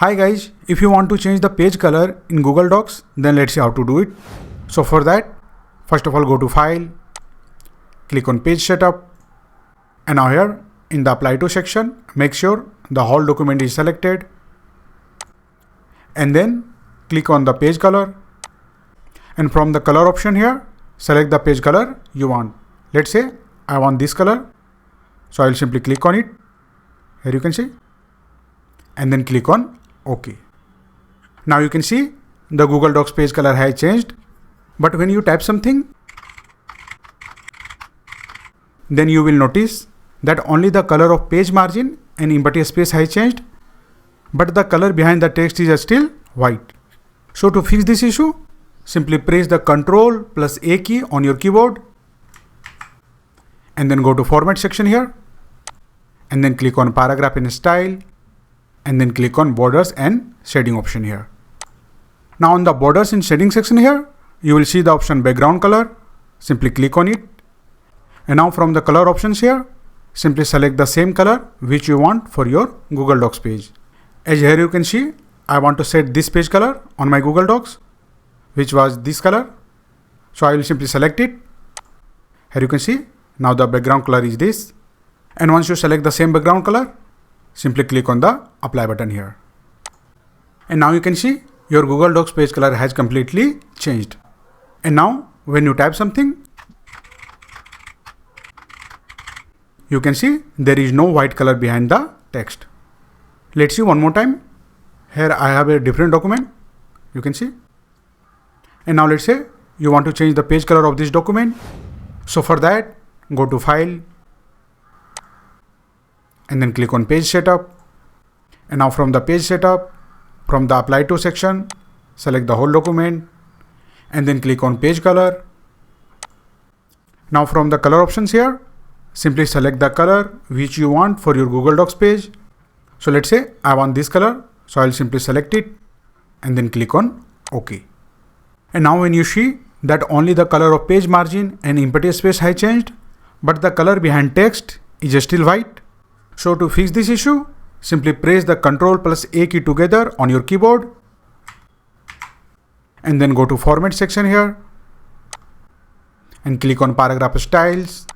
Hi guys, if you want to change the page color in Google Docs, then let's see how to do it. So for that, first of all go to File, click on Page Setup, and now here in the Apply to section, make sure the whole document is selected, and then click on the page color, and from the color option here, select the page color you want. Let's say I want this color, so I'll simply click on it. Here you can see, and then click on OK. Now you can see the Google Docs page color has changed, but when you type something, then you will notice that only the color of page margin and empty space has changed, but the color behind the text is still white. So to fix this issue, simply press the Ctrl+A key on your keyboard, and then go to Format section here, and then click on Paragraph and Style, and then click on Borders and Shading option here. Now on the Borders and Shading section here, you will see the option Background Color. Simply click on it. And now from the color options here, simply select the same color which you want for your Google Docs page. As here you can see, I want to set this page color on my Google Docs, which was this color. So I will simply select it. Here you can see, now the background color is this. And once you select the same background color, simply click on the Apply button here. And now you can see your Google Docs page color has completely changed. And now when you type something, you can see there is no white color behind the text. Let's see one more time. Here I have a different document, you can see. And now let's say you want to change the page color of this document. So for that, go to File, and then click on Page Setup. And now from the Page Setup, from the Apply to section, select the whole document, and then click on Page Color. Now from the color options here, simply select the color which you want for your Google Docs page. So let's say I want this color, so I'll simply select it and then click on OK. And now when you see that only the color of page margin and empty space has changed, but the color behind text is still white. So to fix this issue, simply press the Ctrl+A key together on your keyboard, and then go to Format section here, and click on Paragraph Styles,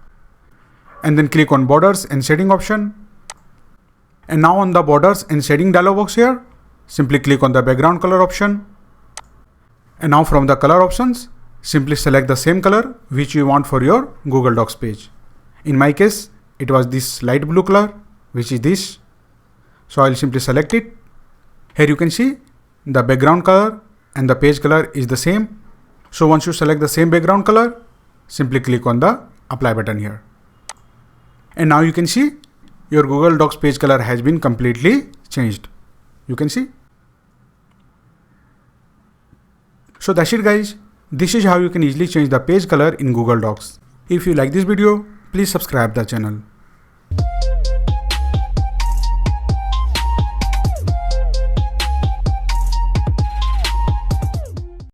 and then click on Borders and Shading option. And now on the Borders and Shading dialog box here, simply click on the background color option. And now from the color options, simply select the same color which you want for your Google Docs page. In my case, it was this light blue color, which is this. So I'll simply select it. Here you can see the background color and the page color is the same. So once you select the same background color, simply click on the Apply button here. And now you can see your Google Docs page color has been completely changed. You can see. So that's it guys. This is how you can easily change the page color in Google Docs. If you like this video, please subscribe the channel.